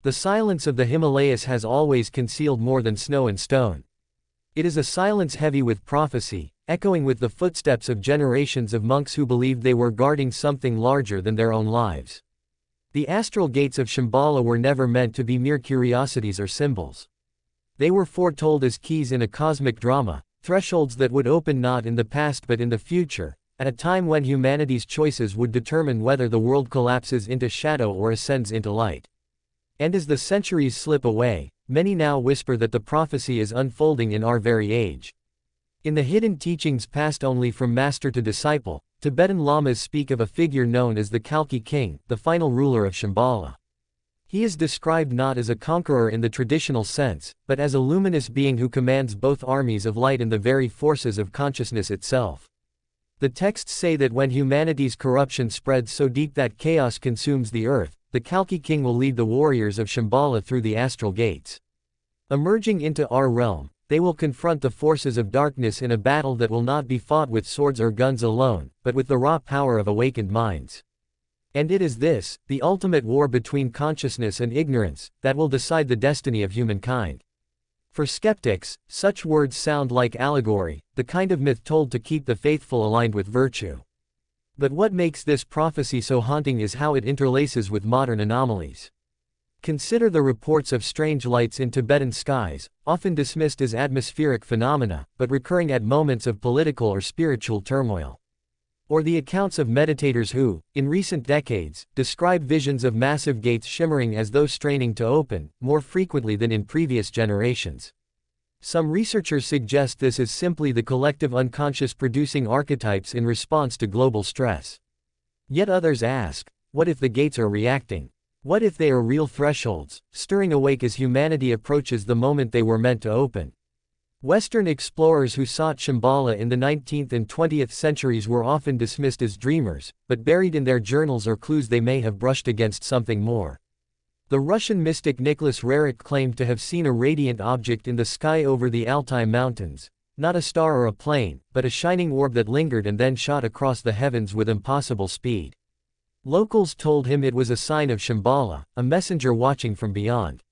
The silence of the Himalayas has always concealed more than snow and stone. It is a silence heavy with prophecy, echoing with the footsteps of generations of monks who believed they were guarding something larger than their own lives. The astral gates of Shambhala were never meant to be mere curiosities or symbols. They were foretold as keys in a cosmic drama, thresholds that would open not in the past but in the future, at a time when humanity's choices would determine whether the world collapses into shadow or ascends into light. And as the centuries slip away, many now whisper that the prophecy is unfolding in our very age. In the hidden teachings passed only from master to disciple, Tibetan lamas speak of a figure known as the Kalki King, the final ruler of Shambhala. He is described not as a conqueror in the traditional sense, but as a luminous being who commands both armies of light and the very forces of consciousness itself. The texts say that when humanity's corruption spreads so deep that chaos consumes the earth, the Kalki King will lead the warriors of Shambhala through the astral gates. Emerging into our realm, they will confront the forces of darkness in a battle that will not be fought with swords or guns alone, but with the raw power of awakened minds. And it is this, the ultimate war between consciousness and ignorance, that will decide the destiny of humankind. For skeptics, such words sound like allegory, the kind of myth told to keep the faithful aligned with virtue. But what makes this prophecy so haunting is how it interlaces with modern anomalies. Consider the reports of strange lights in Tibetan skies, often dismissed as atmospheric phenomena, but recurring at moments of political or spiritual turmoil. Or the accounts of meditators who, in recent decades, describe visions of massive gates shimmering as though straining to open, more frequently than in previous generations. Some researchers suggest this is simply the collective unconscious producing archetypes in response to global stress. Yet others ask, what if the gates are reacting? What if they are real thresholds, stirring awake as humanity approaches the moment they were meant to open? Western explorers who sought Shambhala in the 19th and 20th centuries were often dismissed as dreamers, but buried in their journals are clues they may have brushed against something more. The Russian mystic Nicholas Roerich claimed to have seen a radiant object in the sky over the Altai Mountains, not a star or a plane, but a shining orb that lingered and then shot across the heavens with impossible speed. Locals told him it was a sign of Shambhala, a messenger watching from beyond.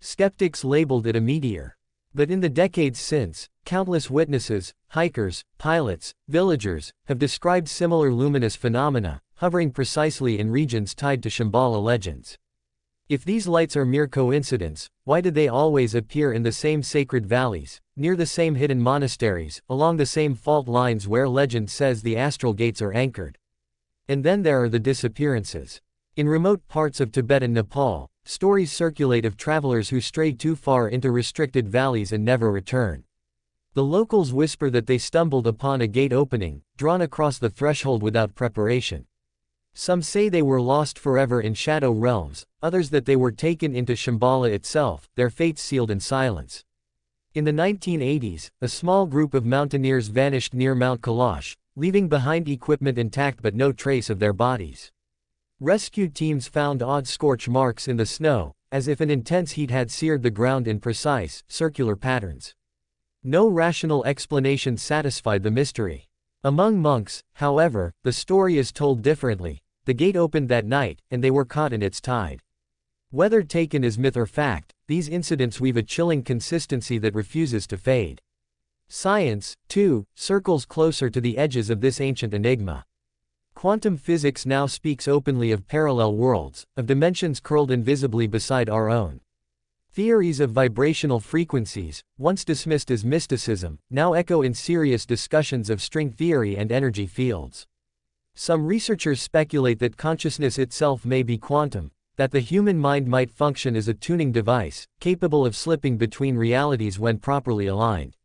Skeptics labeled it a meteor. But in the decades since, countless witnesses, hikers, pilots, villagers, have described similar luminous phenomena, hovering precisely in regions tied to Shambhala legends. If these lights are mere coincidence, why did they always appear in the same sacred valleys, near the same hidden monasteries, along the same fault lines where legend says the astral gates are anchored? And then there are the disappearances. In remote parts of Tibet and Nepal, stories circulate of travelers who stray too far into restricted valleys and never return. The locals whisper that they stumbled upon a gate opening, drawn across the threshold without preparation. Some say they were lost forever in shadow realms, others that they were taken into Shambhala itself, their fates sealed in silence. In the 1980s, a small group of mountaineers vanished near Mount Kailash, leaving behind equipment intact but no trace of their bodies. Rescue teams found odd scorch marks in the snow, as if an intense heat had seared the ground in precise, circular patterns. No rational explanation satisfied the mystery. Among monks, however, the story is told differently. The gate opened that night, and they were caught in its tide. Whether taken as myth or fact, these incidents weave a chilling consistency that refuses to fade. Science, too, circles closer to the edges of this ancient enigma. Quantum physics now speaks openly of parallel worlds, of dimensions curled invisibly beside our own. Theories of vibrational frequencies, once dismissed as mysticism, now echo in serious discussions of string theory and energy fields. Some researchers speculate that consciousness itself may be quantum, that the human mind might function as a tuning device, capable of slipping between realities when properly aligned.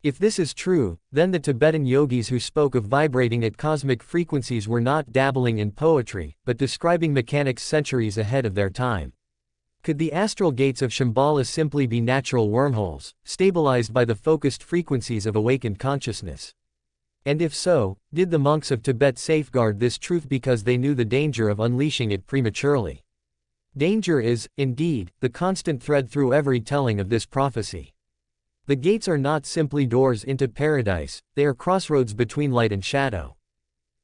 If this is true, then the Tibetan yogis who spoke of vibrating at cosmic frequencies were not dabbling in poetry, but describing mechanics centuries ahead of their time. Could the astral gates of Shambhala simply be natural wormholes, stabilized by the focused frequencies of awakened consciousness? And if so, did the monks of Tibet safeguard this truth because they knew the danger of unleashing it prematurely? Danger is, indeed, the constant thread through every telling of this prophecy. The gates are not simply doors into paradise, they are crossroads between light and shadow.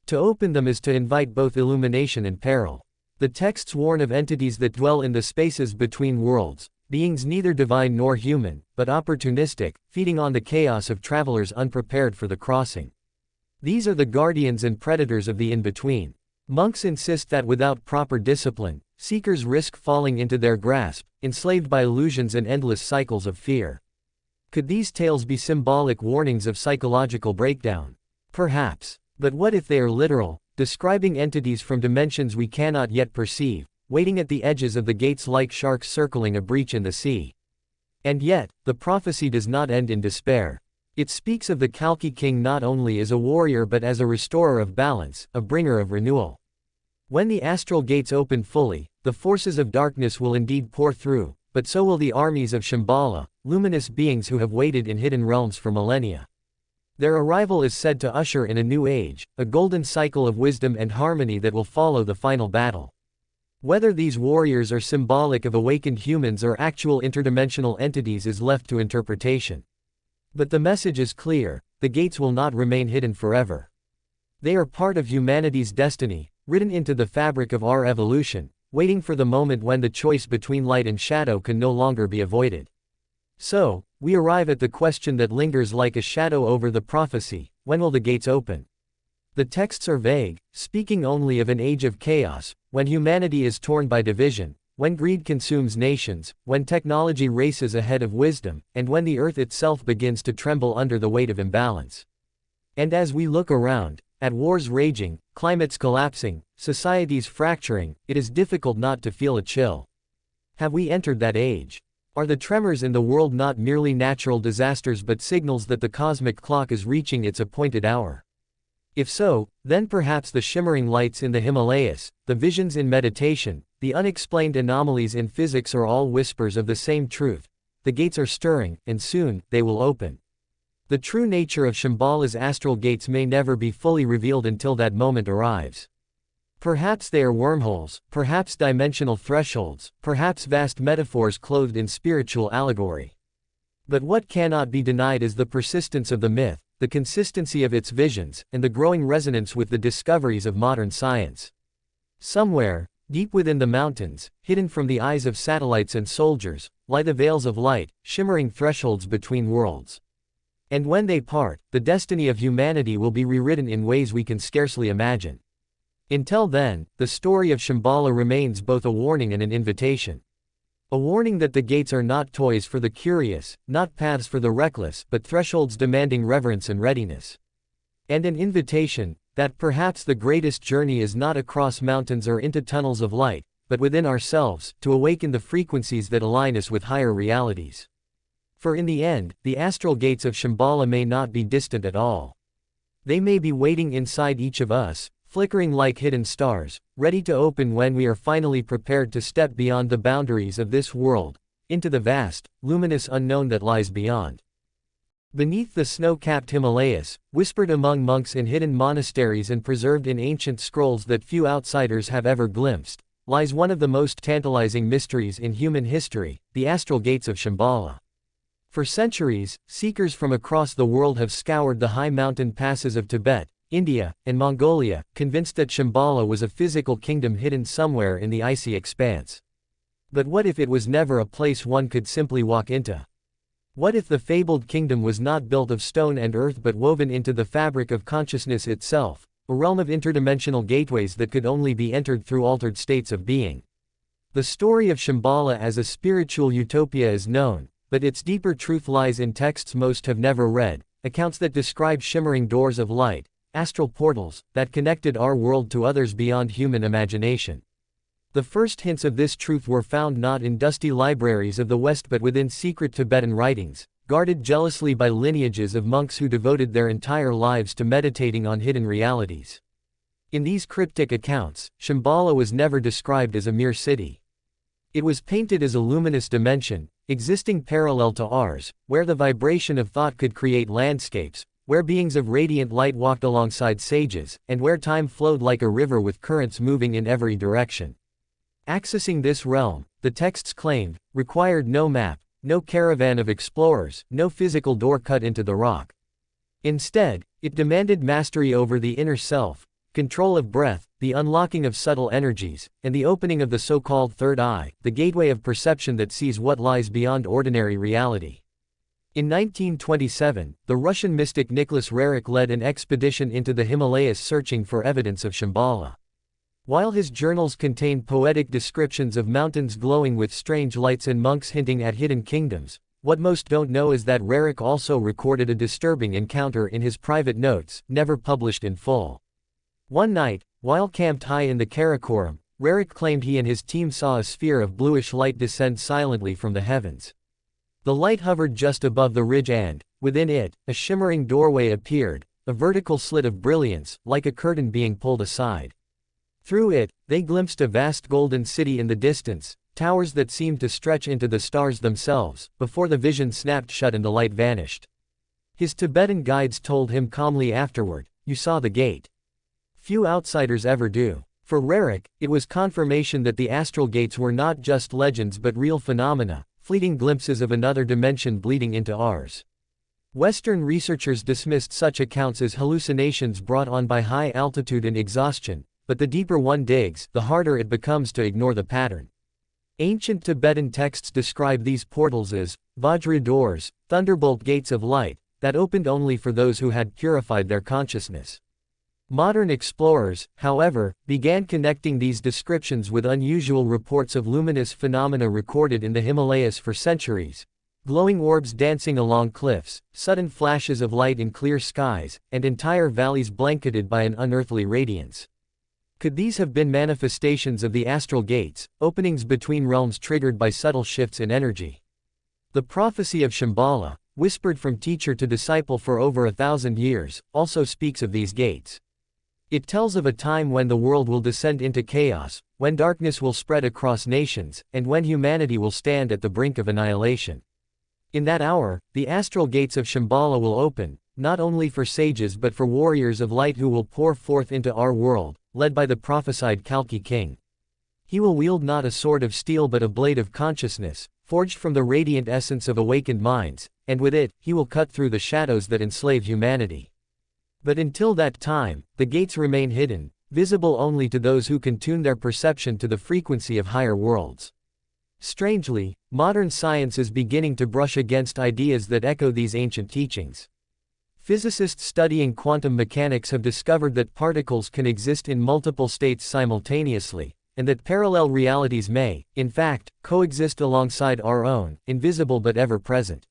To open them is to invite both illumination and peril. The texts warn of entities that dwell in the spaces between worlds, beings neither divine nor human, but opportunistic, feeding on the chaos of travelers unprepared for the crossing. These are the guardians and predators of the in-between. Monks insist that without proper discipline, seekers risk falling into their grasp, enslaved by illusions and endless cycles of fear. Could these tales be symbolic warnings of psychological breakdown? Perhaps. But what if they are literal, describing entities from dimensions we cannot yet perceive, waiting at the edges of the gates like sharks circling a breach in the sea? And yet, the prophecy does not end in despair. It speaks of the Kalki king not only as a warrior but as a restorer of balance, a bringer of renewal. When the astral gates open fully, the forces of darkness will indeed pour through, but so will the armies of Shambhala, luminous beings who have waited in hidden realms for millennia. Their arrival is said to usher in a new age, a golden cycle of wisdom and harmony that will follow the final battle. Whether these warriors are symbolic of awakened humans or actual interdimensional entities is left to interpretation. But the message is clear: the gates will not remain hidden forever. They are part of humanity's destiny, written into the fabric of our evolution, waiting for the moment when the choice between light and shadow can no longer be avoided. So, we arrive at the question that lingers like a shadow over the prophecy: when will the gates open? The texts are vague, speaking only of an age of chaos, when humanity is torn by division, when greed consumes nations, when technology races ahead of wisdom, and when the earth itself begins to tremble under the weight of imbalance. And as we look around, at wars raging, climates collapsing, societies fracturing, it is difficult not to feel a chill. Have we entered that age? Are the tremors in the world not merely natural disasters but signals that the cosmic clock is reaching its appointed hour? If so, then perhaps the shimmering lights in the Himalayas, the visions in meditation, the unexplained anomalies in physics are all whispers of the same truth: the gates are stirring, and soon, they will open. The true nature of Shambhala's astral gates may never be fully revealed until that moment arrives. Perhaps they are wormholes, perhaps dimensional thresholds, perhaps vast metaphors clothed in spiritual allegory. But what cannot be denied is the persistence of the myth, the consistency of its visions, and the growing resonance with the discoveries of modern science. Somewhere, deep within the mountains, hidden from the eyes of satellites and soldiers, lie the veils of light, shimmering thresholds between worlds. And when they part, the destiny of humanity will be rewritten in ways we can scarcely imagine. Until then, the story of Shambhala remains both a warning and an invitation. A warning that the gates are not toys for the curious, not paths for the reckless, but thresholds demanding reverence and readiness. And an invitation that perhaps the greatest journey is not across mountains or into tunnels of light, but within ourselves, to awaken the frequencies that align us with higher realities. For in the end, the astral gates of Shambhala may not be distant at all. They may be waiting inside each of us, flickering like hidden stars, ready to open when we are finally prepared to step beyond the boundaries of this world, into the vast, luminous unknown that lies beyond. Beneath the snow-capped Himalayas, whispered among monks in hidden monasteries and preserved in ancient scrolls that few outsiders have ever glimpsed, lies one of the most tantalizing mysteries in human history: the astral gates of Shambhala. For centuries, seekers from across the world have scoured the high mountain passes of Tibet, India, and Mongolia, convinced that Shambhala was a physical kingdom hidden somewhere in the icy expanse. But what if it was never a place one could simply walk into? What if the fabled kingdom was not built of stone and earth but woven into the fabric of consciousness itself, a realm of interdimensional gateways that could only be entered through altered states of being? The story of Shambhala as a spiritual utopia is known, but its deeper truth lies in texts most have never read, accounts that describe shimmering doors of light, astral portals, that connected our world to others beyond human imagination. The first hints of this truth were found not in dusty libraries of the West but within secret Tibetan writings, guarded jealously by lineages of monks who devoted their entire lives to meditating on hidden realities. In these cryptic accounts, Shambhala was never described as a mere city. It was painted as a luminous dimension, existing parallel to ours, where the vibration of thought could create landscapes, where beings of radiant light walked alongside sages, and where time flowed like a river with currents moving in every direction. Accessing this realm, the texts claimed, required no map, no caravan of explorers, no physical door cut into the rock. Instead, it demanded mastery over the inner self, control of breath, the unlocking of subtle energies, and the opening of the so-called third eye, the gateway of perception that sees what lies beyond ordinary reality. In 1927, the Russian mystic Nicholas Roerich led an expedition into the Himalayas searching for evidence of Shambhala. While his journals contained poetic descriptions of mountains glowing with strange lights and monks hinting at hidden kingdoms, what most don't know is that Roerich also recorded a disturbing encounter in his private notes, never published in full. One night, while camped high in the Karakoram, Roerich claimed he and his team saw a sphere of bluish light descend silently from the heavens. The light hovered just above the ridge and, within it, a shimmering doorway appeared, a vertical slit of brilliance, like a curtain being pulled aside. Through it, they glimpsed a vast golden city in the distance, towers that seemed to stretch into the stars themselves, before the vision snapped shut and the light vanished. His Tibetan guides told him calmly afterward, "You saw the gate." Few outsiders ever do. For Roerich, it was confirmation that the astral gates were not just legends but real phenomena, fleeting glimpses of another dimension bleeding into ours. Western researchers dismissed such accounts as hallucinations brought on by high altitude and exhaustion, but the deeper one digs, the harder it becomes to ignore the pattern. Ancient Tibetan texts describe these portals as Vajra doors, thunderbolt gates of light, that opened only for those who had purified their consciousness. Modern explorers, however, began connecting these descriptions with unusual reports of luminous phenomena recorded in the Himalayas for centuries: glowing orbs dancing along cliffs, sudden flashes of light in clear skies, and entire valleys blanketed by an unearthly radiance. Could these have been manifestations of the astral gates, openings between realms triggered by subtle shifts in energy? The prophecy of Shambhala, whispered from teacher to disciple for over 1,000 years, also speaks of these gates. It tells of a time when the world will descend into chaos, when darkness will spread across nations, and when humanity will stand at the brink of annihilation. In that hour, the astral gates of Shambhala will open, not only for sages but for warriors of light who will pour forth into our world, led by the prophesied Kalki king. He will wield not a sword of steel but a blade of consciousness, forged from the radiant essence of awakened minds, and with it, he will cut through the shadows that enslave humanity. But until that time, the gates remain hidden, visible only to those who can tune their perception to the frequency of higher worlds. Strangely, modern science is beginning to brush against ideas that echo these ancient teachings. Physicists studying quantum mechanics have discovered that particles can exist in multiple states simultaneously, and that parallel realities may, in fact, coexist alongside our own, invisible but ever present.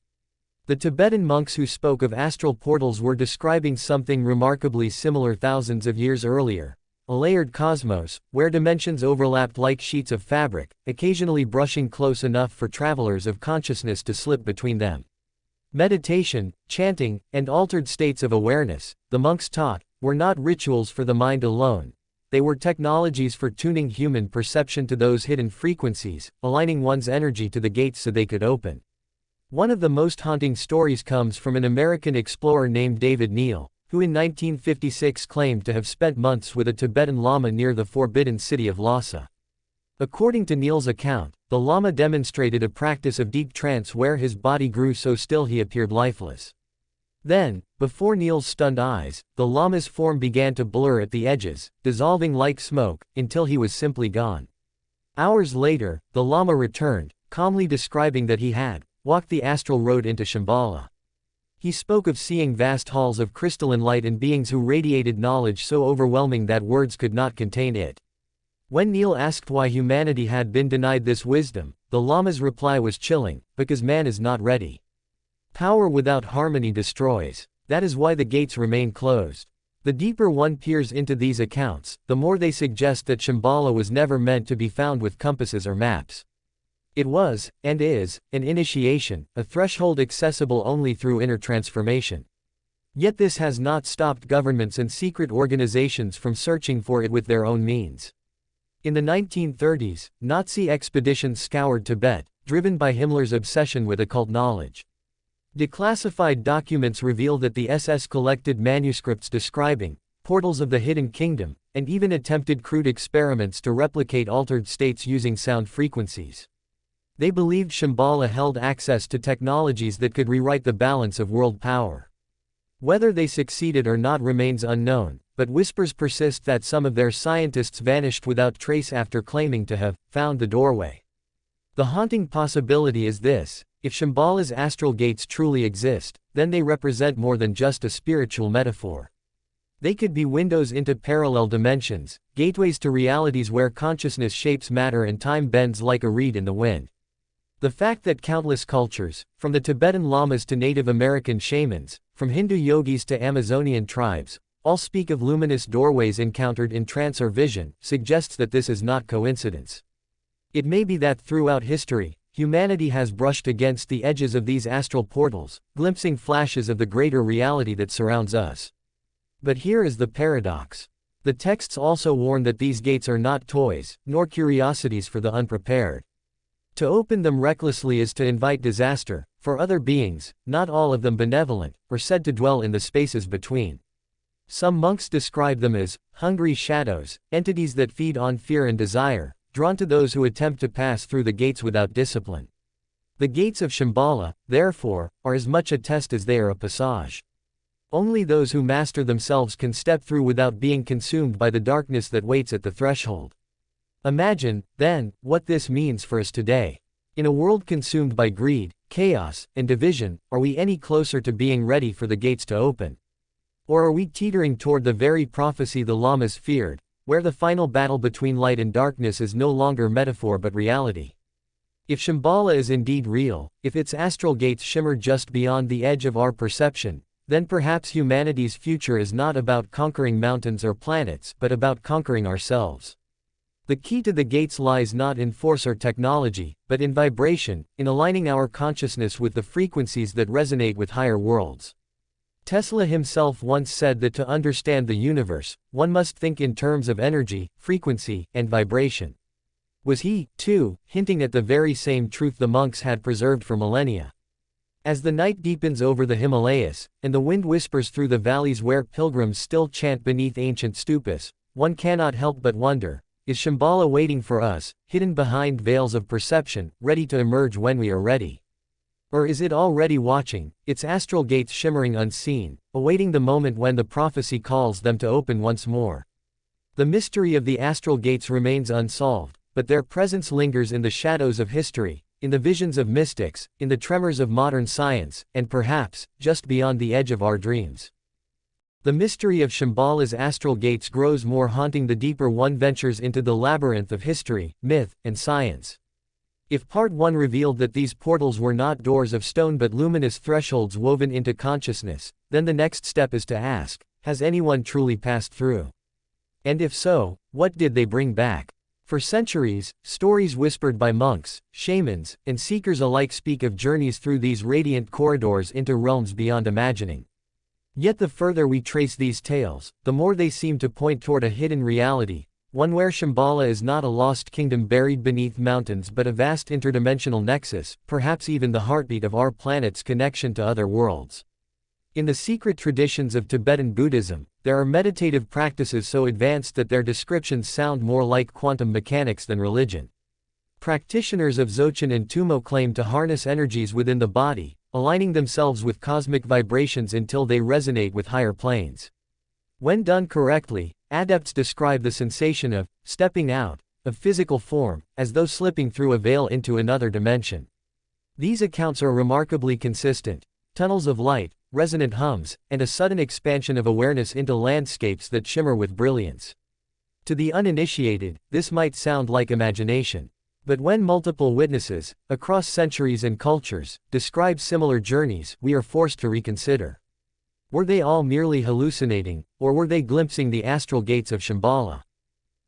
The Tibetan monks who spoke of astral portals were describing something remarkably similar thousands of years earlier: a layered cosmos, where dimensions overlapped like sheets of fabric, occasionally brushing close enough for travelers of consciousness to slip between them. Meditation, chanting, and altered states of awareness, the monks taught, were not rituals for the mind alone. They were technologies for tuning human perception to those hidden frequencies, aligning one's energy to the gates so they could open. One of the most haunting stories comes from an American explorer named David Neal, who in 1956 claimed to have spent months with a Tibetan Lama near the forbidden city of Lhasa. According to Neal's account, the Lama demonstrated a practice of deep trance where his body grew so still he appeared lifeless. Then, before Neal's stunned eyes, the Lama's form began to blur at the edges, dissolving like smoke, until he was simply gone. Hours later, the Lama returned, calmly describing that he had walked the astral road into Shambhala. He spoke of seeing vast halls of crystalline light and beings who radiated knowledge so overwhelming that words could not contain it. When Neal asked why humanity had been denied this wisdom, the Lama's reply was chilling: because man is not ready. Power without harmony destroys. That is why the gates remain closed. The deeper one peers into these accounts, the more they suggest that Shambhala was never meant to be found with compasses or maps. It was, and is, an initiation, a threshold accessible only through inner transformation. Yet this has not stopped governments and secret organizations from searching for it with their own means. In the 1930s, Nazi expeditions scoured Tibet, driven by Himmler's obsession with occult knowledge. Declassified documents reveal that the SS collected manuscripts describing portals of the hidden kingdom, and even attempted crude experiments to replicate altered states using sound frequencies. They believed Shambhala held access to technologies that could rewrite the balance of world power. Whether they succeeded or not remains unknown, but whispers persist that some of their scientists vanished without trace after claiming to have found the doorway. The haunting possibility is this: if Shambhala's astral gates truly exist, then they represent more than just a spiritual metaphor. They could be windows into parallel dimensions, gateways to realities where consciousness shapes matter and time bends like a reed in the wind. The fact that countless cultures, from the Tibetan lamas to Native American shamans, from Hindu yogis to Amazonian tribes, all speak of luminous doorways encountered in trance or vision, suggests that this is not coincidence. It may be that throughout history, humanity has brushed against the edges of these astral portals, glimpsing flashes of the greater reality that surrounds us. But here is the paradox. The texts also warn that these gates are not toys, nor curiosities for the unprepared. To open them recklessly is to invite disaster, for other beings, not all of them benevolent, or said to dwell in the spaces between. Some monks describe them as hungry shadows, entities that feed on fear and desire, drawn to those who attempt to pass through the gates without discipline. The gates of Shambhala, therefore, are as much a test as they are a passage. Only those who master themselves can step through without being consumed by the darkness that waits at the threshold. Imagine, then, what this means for us today. In a world consumed by greed, chaos, and division, are we any closer to being ready for the gates to open? Or are we teetering toward the very prophecy the lamas feared, where the final battle between light and darkness is no longer metaphor but reality? If Shambhala is indeed real, if its astral gates shimmer just beyond the edge of our perception, then perhaps humanity's future is not about conquering mountains or planets but about conquering ourselves. The key to the gates lies not in force or technology, but in vibration, in aligning our consciousness with the frequencies that resonate with higher worlds. Tesla himself once said that to understand the universe, one must think in terms of energy, frequency, and vibration. Was he, too, hinting at the very same truth the monks had preserved for millennia? As the night deepens over the Himalayas, and the wind whispers through the valleys where pilgrims still chant beneath ancient stupas, one cannot help but wonder, is Shambhala waiting for us, hidden behind veils of perception, ready to emerge when we are ready? Or is it already watching, its astral gates shimmering unseen, awaiting the moment when the prophecy calls them to open once more? The mystery of the astral gates remains unsolved, but their presence lingers in the shadows of history, in the visions of mystics, in the tremors of modern science, and perhaps, just beyond the edge of our dreams. The mystery of Shambhala's astral gates grows more haunting the deeper one ventures into the labyrinth of history, myth, and science. If Part 1 revealed that these portals were not doors of stone but luminous thresholds woven into consciousness, then the next step is to ask, has anyone truly passed through? And if so, what did they bring back? For centuries, stories whispered by monks, shamans, and seekers alike speak of journeys through these radiant corridors into realms beyond imagining. Yet the further we trace these tales, the more they seem to point toward a hidden reality, one where Shambhala is not a lost kingdom buried beneath mountains but a vast interdimensional nexus, perhaps even the heartbeat of our planet's connection to other worlds. In the secret traditions of Tibetan Buddhism, there are meditative practices so advanced that their descriptions sound more like quantum mechanics than religion. Practitioners of Dzogchen and Tummo claim to harness energies within the body, aligning themselves with cosmic vibrations until they resonate with higher planes. When done correctly, adepts describe the sensation of stepping out of physical form, as though slipping through a veil into another dimension. These accounts are remarkably consistent: tunnels of light, resonant hums, and a sudden expansion of awareness into landscapes that shimmer with brilliance. To the uninitiated, this might sound like imagination. But when multiple witnesses, across centuries and cultures, describe similar journeys, we are forced to reconsider. Were they all merely hallucinating, or were they glimpsing the astral gates of Shambhala?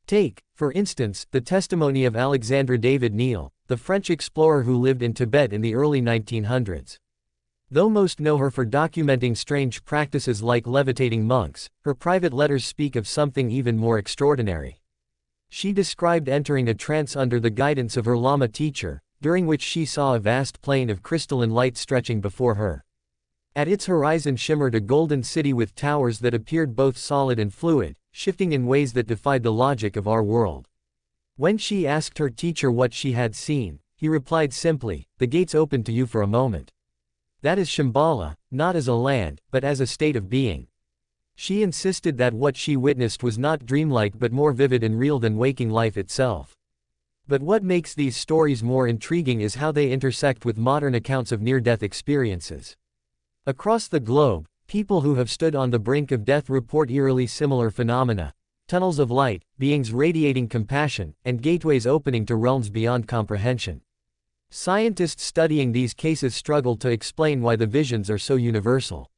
Take, for instance, the testimony of Alexandre David Niel, the French explorer who lived in Tibet in the early 1900s. Though most know her for documenting strange practices like levitating monks, her private letters speak of something even more extraordinary. She described entering a trance under the guidance of her Lama teacher, during which she saw a vast plain of crystalline light stretching before her. At its horizon shimmered a golden city with towers that appeared both solid and fluid, shifting in ways that defied the logic of our world. When she asked her teacher what she had seen, he replied simply, "The gates open to you for a moment." That is Shambhala, not as a land, but as a state of being. She insisted that what she witnessed was not dreamlike but more vivid and real than waking life itself. But what makes these stories more intriguing is how they intersect with modern accounts of near-death experiences. Across the globe, people who have stood on the brink of death report eerily similar phenomena: tunnels of light, beings radiating compassion, and gateways opening to realms beyond comprehension. Scientists studying these cases struggle to explain why the visions are so universal.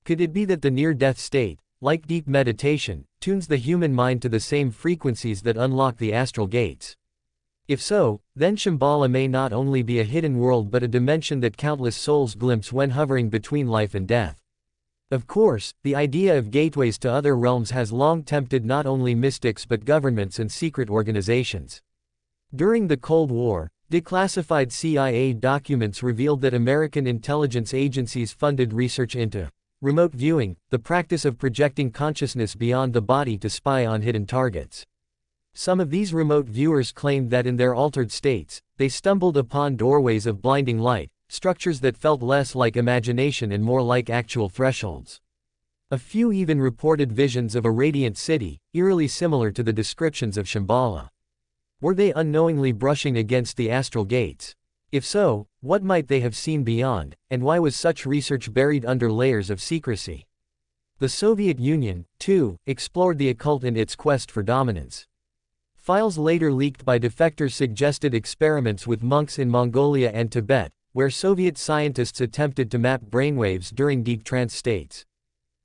Could it be that the near-death state, like deep meditation, tunes the human mind to the same frequencies that unlock the astral gates? If so, then Shambhala may not only be a hidden world but a dimension that countless souls glimpse when hovering between life and death. Of course, the idea of gateways to other realms has long tempted not only mystics but governments and secret organizations. During the Cold War, declassified CIA documents revealed that American intelligence agencies funded research into remote viewing, the practice of projecting consciousness beyond the body to spy on hidden targets. Some of these remote viewers claimed that in their altered states, they stumbled upon doorways of blinding light, structures that felt less like imagination and more like actual thresholds. A few even reported visions of a radiant city, eerily similar to the descriptions of Shambhala. Were they unknowingly brushing against the astral gates? If so, what might they have seen beyond, and why was such research buried under layers of secrecy? The Soviet Union, too, explored the occult in its quest for dominance. Files later leaked by defectors suggested experiments with monks in Mongolia and Tibet, where Soviet scientists attempted to map brainwaves during deep trance states.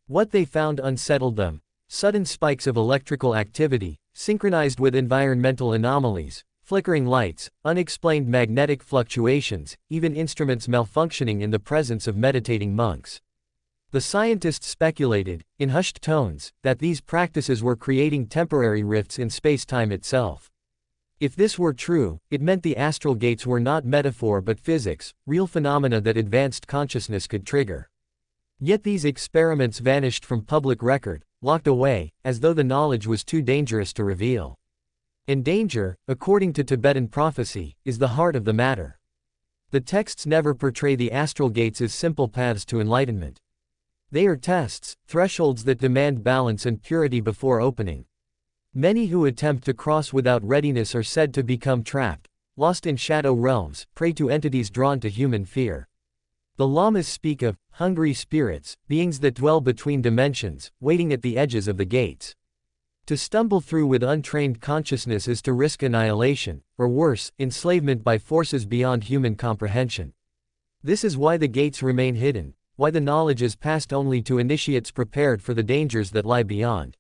What they found unsettled them: sudden spikes of electrical activity, synchronized with environmental anomalies, flickering lights, unexplained magnetic fluctuations, even instruments malfunctioning in the presence of meditating monks. The scientists speculated, in hushed tones, that these practices were creating temporary rifts in space-time itself. If this were true, it meant the astral gates were not metaphor but physics, real phenomena that advanced consciousness could trigger. Yet these experiments vanished from public record, locked away, as though the knowledge was too dangerous to reveal. And danger, according to Tibetan prophecy, is the heart of the matter. The texts never portray the astral gates as simple paths to enlightenment. They are tests, thresholds that demand balance and purity before opening. Many who attempt to cross without readiness are said to become trapped, lost in shadow realms, prey to entities drawn to human fear. The lamas speak of hungry spirits, beings that dwell between dimensions, waiting at the edges of the gates. To stumble through with untrained consciousness is to risk annihilation, or worse, enslavement by forces beyond human comprehension. This is why the gates remain hidden, why the knowledge is passed only to initiates prepared for the dangers that lie beyond.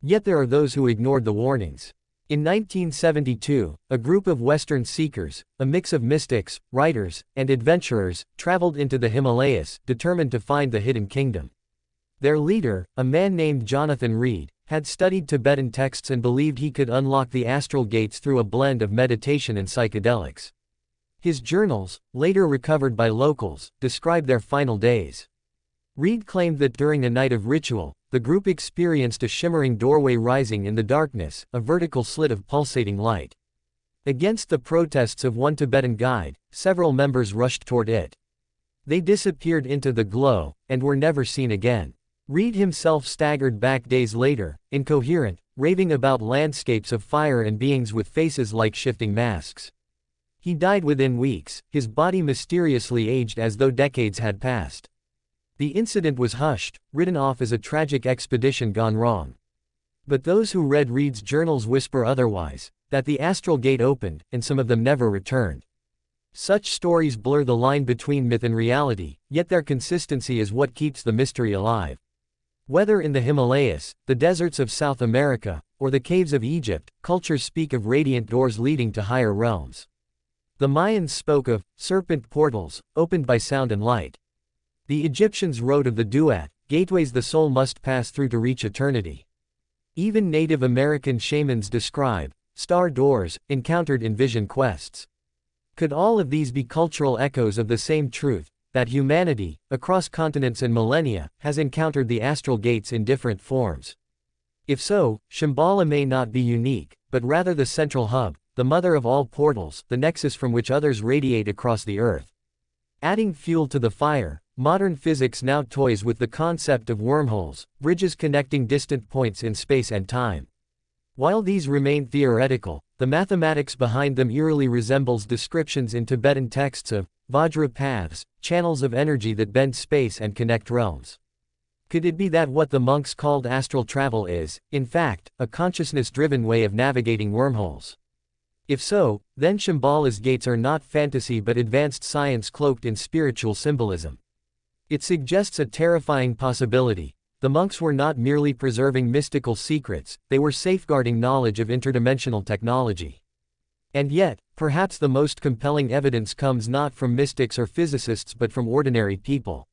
Yet there are those who ignored the warnings. In 1972, a group of Western seekers, a mix of mystics, writers, and adventurers, traveled into the Himalayas, determined to find the hidden kingdom. Their leader, a man named Jonathan Reed, had studied Tibetan texts and believed he could unlock the astral gates through a blend of meditation and psychedelics. His journals, later recovered by locals, describe their final days. Reed claimed that during a night of ritual, the group experienced a shimmering doorway rising in the darkness, a vertical slit of pulsating light. Against the protests of one Tibetan guide, several members rushed toward it. They disappeared into the glow, and were never seen again. Reed himself staggered back days later, incoherent, raving about landscapes of fire and beings with faces like shifting masks. He died within weeks, his body mysteriously aged as though decades had passed. The incident was hushed, written off as a tragic expedition gone wrong. But those who read Reed's journals whisper otherwise, that the astral gate opened, and some of them never returned. Such stories blur the line between myth and reality, yet their consistency is what keeps the mystery alive. Whether in the Himalayas, the deserts of South America, or the caves of Egypt, cultures speak of radiant doors leading to higher realms. The Mayans spoke of serpent portals, opened by sound and light. The Egyptians wrote of the duat, gateways the soul must pass through to reach eternity. Even Native American shamans describe star doors, encountered in vision quests. Could all of these be cultural echoes of the same truth, that humanity, across continents and millennia, has encountered the astral gates in different forms? If so, Shambhala may not be unique, but rather the central hub, the mother of all portals, the nexus from which others radiate across the earth. Adding fuel to the fire, modern physics now toys with the concept of wormholes, bridges connecting distant points in space and time. While these remain theoretical, the mathematics behind them eerily resembles descriptions in Tibetan texts of Vajra paths, channels of energy that bend space and connect realms. Could it be that what the monks called astral travel is, in fact, a consciousness-driven way of navigating wormholes? If so, then Shambhala's gates are not fantasy but advanced science cloaked in spiritual symbolism. It suggests a terrifying possibility. The monks were not merely preserving mystical secrets, they were safeguarding knowledge of interdimensional technology. And yet, perhaps the most compelling evidence comes not from mystics or physicists but from ordinary people.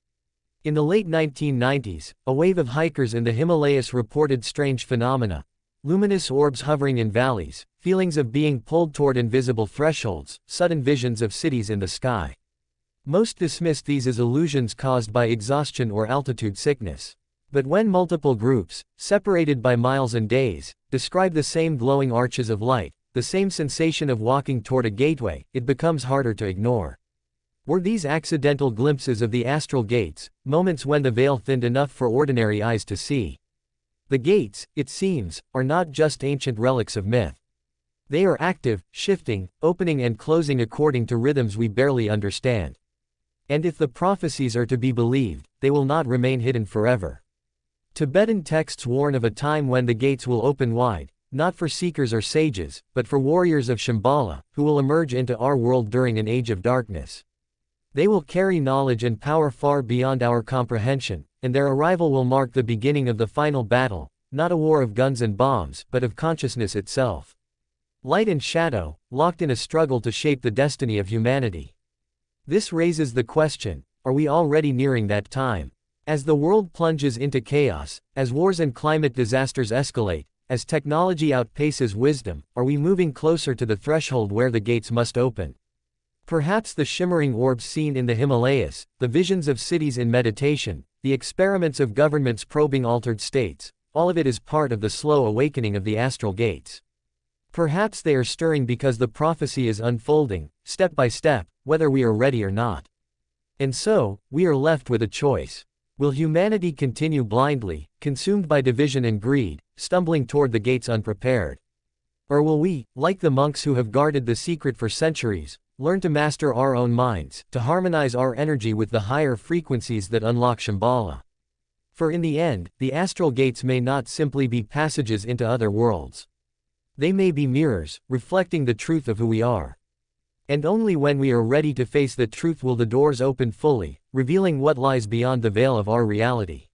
In the late 1990s, a wave of hikers in the Himalayas reported strange phenomena: luminous orbs hovering in valleys, feelings of being pulled toward invisible thresholds, sudden visions of cities in the sky. Most dismissed these as illusions caused by exhaustion or altitude sickness. But when multiple groups, separated by miles and days, describe the same glowing arches of light, the same sensation of walking toward a gateway, it becomes harder to ignore. Were these accidental glimpses of the astral gates, moments when the veil thinned enough for ordinary eyes to see? The gates, it seems, are not just ancient relics of myth. They are active, shifting, opening and closing according to rhythms we barely understand. And if the prophecies are to be believed, they will not remain hidden forever. Tibetan texts warn of a time when the gates will open wide, not for seekers or sages, but for warriors of Shambhala, who will emerge into our world during an age of darkness. They will carry knowledge and power far beyond our comprehension, and their arrival will mark the beginning of the final battle, not a war of guns and bombs, but of consciousness itself. Light and shadow, locked in a struggle to shape the destiny of humanity. This raises the question, are we already nearing that time? As the world plunges into chaos, as wars and climate disasters escalate, as technology outpaces wisdom, are we moving closer to the threshold where the gates must open? Perhaps the shimmering orbs seen in the Himalayas, the visions of cities in meditation, the experiments of governments probing altered states, all of it is part of the slow awakening of the astral gates. Perhaps they are stirring because the prophecy is unfolding, step by step, whether we are ready or not. And so, we are left with a choice. Will humanity continue blindly, consumed by division and greed, stumbling toward the gates unprepared? Or will we, like the monks who have guarded the secret for centuries, learn to master our own minds, to harmonize our energy with the higher frequencies that unlock Shambhala? For in the end, the astral gates may not simply be passages into other worlds. They may be mirrors, reflecting the truth of who we are. And only when we are ready to face the truth will the doors open fully, revealing what lies beyond the veil of our reality.